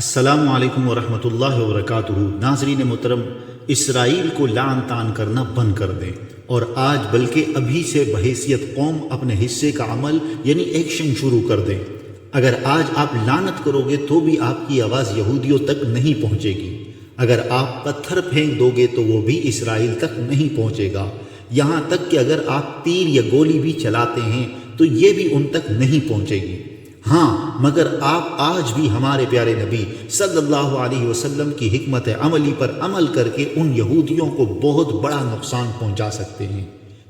السلام علیکم ورحمۃ اللہ وبرکاتہ۔ ناظرین محترم، اسرائیل کو لعن طعن کرنا بند کر دیں اور آج بلکہ ابھی سے بحیثیت قوم اپنے حصے کا عمل یعنی ایکشن شروع کر دیں۔ اگر آج آپ لعنت کرو گے تو بھی آپ کی آواز یہودیوں تک نہیں پہنچے گی، اگر آپ پتھر پھینک دو گے تو وہ بھی اسرائیل تک نہیں پہنچے گا، یہاں تک کہ اگر آپ تیر یا گولی بھی چلاتے ہیں تو یہ بھی ان تک نہیں پہنچے گی۔ ہاں، مگر آپ آج بھی ہمارے پیارے نبی صلی اللہ علیہ وسلم کی حکمت عملی پر عمل کر کے ان یہودیوں کو بہت بڑا نقصان پہنچا سکتے ہیں،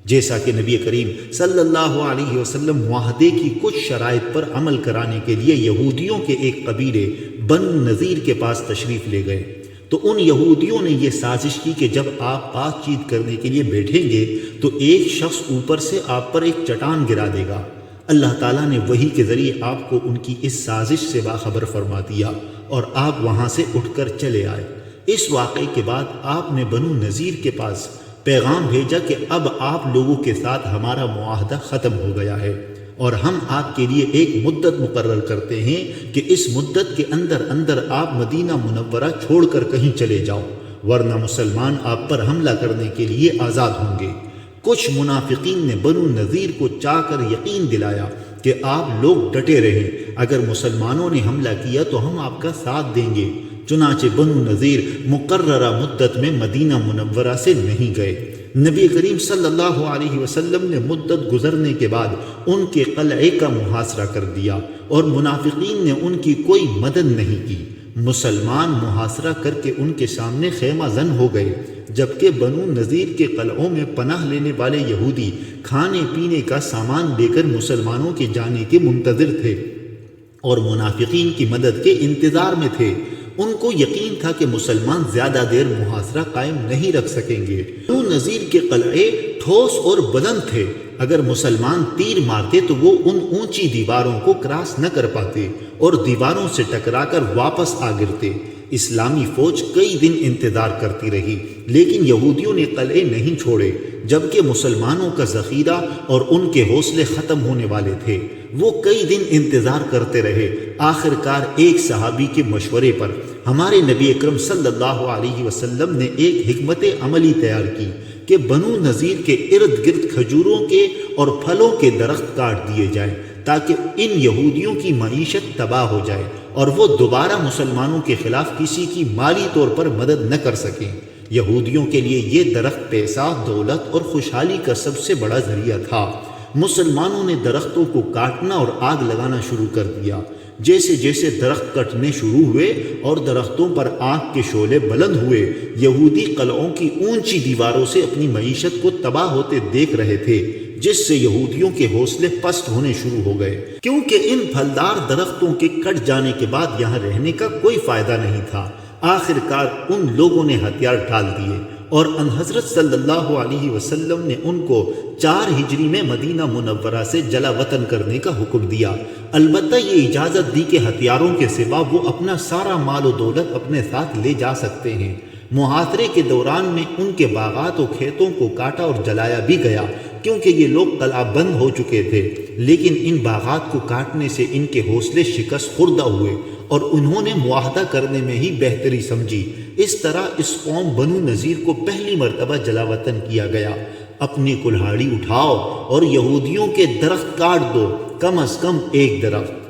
جیسا کہ نبی کریم صلی اللہ علیہ وسلم معاہدے کی کچھ شرائط پر عمل کرانے کے لیے یہودیوں کے ایک قبیلے بنو نذیر کے پاس تشریف لے گئے تو ان یہودیوں نے یہ سازش کی کہ جب آپ بات چیت کرنے کے لیے بیٹھیں گے تو ایک شخص اوپر سے آپ پر ایک چٹان گرا دے گا۔ اللہ تعالیٰ نے وحی کے ذریعے آپ کو ان کی اس سازش سے باخبر فرما دیا اور آپ وہاں سے اٹھ کر چلے آئے۔ اس واقعے کے بعد آپ نے بنو نذیر کے پاس پیغام بھیجا کہ اب آپ لوگوں کے ساتھ ہمارا معاہدہ ختم ہو گیا ہے اور ہم آپ کے لیے ایک مدت مقرر کرتے ہیں کہ اس مدت کے اندر اندر آپ مدینہ منورہ چھوڑ کر کہیں چلے جاؤ، ورنہ مسلمان آپ پر حملہ کرنے کے لیے آزاد ہوں گے۔ کچھ منافقین نے بنو نذیر کو چاہ کر یقین دلایا کہ آپ لوگ ڈٹے رہیں، اگر مسلمانوں نے حملہ کیا تو ہم آپ کا ساتھ دیں گے۔ چنانچہ بنو نذیر مقررہ مدت میں مدینہ منورہ سے نہیں گئے۔ نبی کریم صلی اللہ علیہ وسلم نے مدت گزرنے کے بعد ان کے قلعے کا محاصرہ کر دیا اور منافقین نے ان کی کوئی مدد نہیں کی۔ مسلمان محاصرہ کر کے ان کے سامنے خیمہ زن ہو گئے، جبکہ بنو نذیر کے قلعوں میں پناہ لینے والے یہودی کھانے پینے کا سامان لے کر مسلمانوں کے جانے کے منتظر تھے اور منافقین کی مدد کے انتظار میں تھے۔ ان کو یقین تھا کہ مسلمان زیادہ دیر محاصرہ قائم نہیں رکھ سکیں گے۔ بنو نذیر کے قلعے ٹھوس اور بلند تھے، اگر مسلمان تیر مارتے تو وہ ان اونچی دیواروں کو کراس نہ کر پاتے اور دیواروں سے ٹکرا کر واپس آ گرتے۔ اسلامی فوج کئی دن انتظار کرتی رہی لیکن یہودیوں نے قلعے نہیں چھوڑے، جبکہ مسلمانوں کا ذخیرہ اور ان کے حوصلے ختم ہونے والے تھے۔ وہ کئی دن انتظار کرتے رہے۔ آخر کار ایک صحابی کے مشورے پر ہمارے نبی اکرم صلی اللہ علیہ وسلم نے ایک حکمت عملی تیار کی کہ بنو نذیر کے ارد گرد کھجوروں کے اور پھلوں کے درخت کاٹ دیے جائیں تاکہ ان یہودیوں کی معیشت تباہ ہو جائے اور وہ دوبارہ مسلمانوں کے خلاف کسی کی مالی طور پر مدد نہ کر سکیں۔ یہودیوں کے لیے یہ درخت پیسہ، دولت اور خوشحالی کا سب سے بڑا ذریعہ تھا۔ مسلمانوں نے درختوں کو کاٹنا اور آگ لگانا شروع کر دیا۔ جیسے جیسے درخت کٹنے شروع ہوئے اور درختوں پر آگ کے شعلے بلند ہوئے، یہودی قلعوں کی اونچی دیواروں سے اپنی معیشت کو تباہ ہوتے دیکھ رہے تھے، جس سے یہودیوں کے حوصلے پست ہونے شروع ہو گئے، کیونکہ ان پھلدار درختوں کے کٹ جانے کے بعد یہاں رہنے کا کوئی فائدہ نہیں تھا۔ آخر کار ان لوگوں نے ہتھیار ڈال دیے اور ان حضرت صلی اللہ علیہ وسلم نے ان کو 4 ہجری میں مدینہ منورہ سے جلا وطن کرنے کا حکم دیا۔ البتہ یہ اجازت دی کہ ہتھیاروں کے سوا وہ اپنا سارا مال و دولت اپنے ساتھ لے جا سکتے ہیں۔ محاصرے کے دوران میں ان کے باغات و کھیتوں کو کاٹا اور جلایا بھی گیا، کیونکہ یہ لوگ قلعہ بند ہو چکے تھے، لیکن ان باغات کو کاٹنے سے ان کے حوصلے شکست خوردہ ہوئے اور انہوں نے معاہدہ کرنے میں ہی بہتری سمجھی۔ اس طرح اس قوم بنو نذیر کو پہلی مرتبہ جلا وطن کیا گیا۔ اپنی کلہاڑی اٹھاؤ اور یہودیوں کے درخت کاٹ دو، کم از کم ایک درخت۔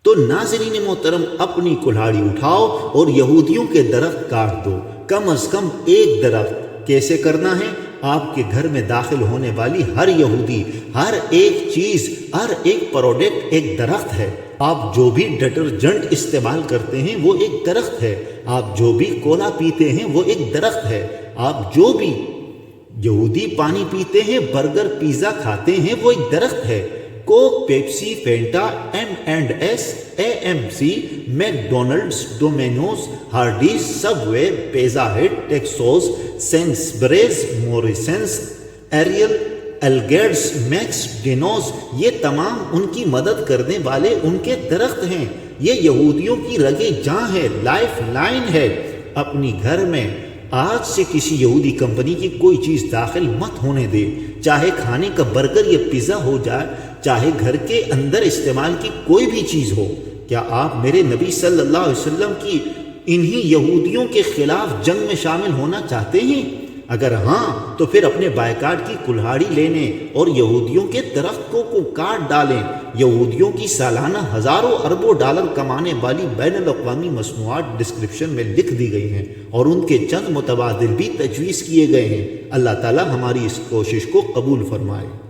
تو ناظرین محترم، اپنی کلہاڑی اٹھاؤ اور یہودیوں کے درخت کاٹ دو، کم از کم ایک درخت۔ کیسے کرنا ہے؟ آپ کے گھر میں داخل ہونے والی ہر یہودی، ہر ایک چیز، ہر ایک پروڈکٹ ایک درخت ہے۔ آپ جو بھی ڈٹرجنٹ استعمال کرتے ہیں وہ ایک درخت ہے، آپ جو بھی کولا پیتے ہیں وہ ایک درخت ہے، آپ جو بھی یہودی پانی پیتے ہیں، برگر پیزا کھاتے ہیں وہ ایک درخت ہے۔ Coke, Pepsi, Fanta, M&S، AMC، McDonald's, Domino's, Hardee's, Subway, Pizza Hut, ٹیکسوس، سینسبریز، موریسنس، ایریل، الگیڈز، میکس، ڈینوز، یہ تمام ان کی مدد کرنے والے ان کے درخت ہیں۔ یہ یہودیوں کی رگے جاں ہے، لائف لائن ہے۔ اپنی گھر میں آج سے کسی یہودی کمپنی کی کوئی چیز داخل مت ہونے دے، چاہے کھانے کا برگر یا پیزا ہو جائے، چاہے گھر کے اندر استعمال کی کوئی بھی چیز ہو۔ کیا آپ میرے نبی صلی اللہ علیہ وسلم کی انہی یہودیوں کے خلاف جنگ میں شامل ہونا چاہتے ہیں؟ اگر ہاں تو پھر اپنے بائیکاٹ کی کلہاڑی لینے اور یہودیوں کے درختوں کو کاٹ ڈالیں۔ یہودیوں کی سالانہ ہزاروں اربوں ڈالر کمانے والی بین الاقوامی مصنوعات ڈسکرپشن میں لکھ دی گئی ہیں اور ان کے چند متبادل بھی تجویز کیے گئے ہیں۔ اللہ تعالی ہماری اس کوشش کو قبول فرمائے۔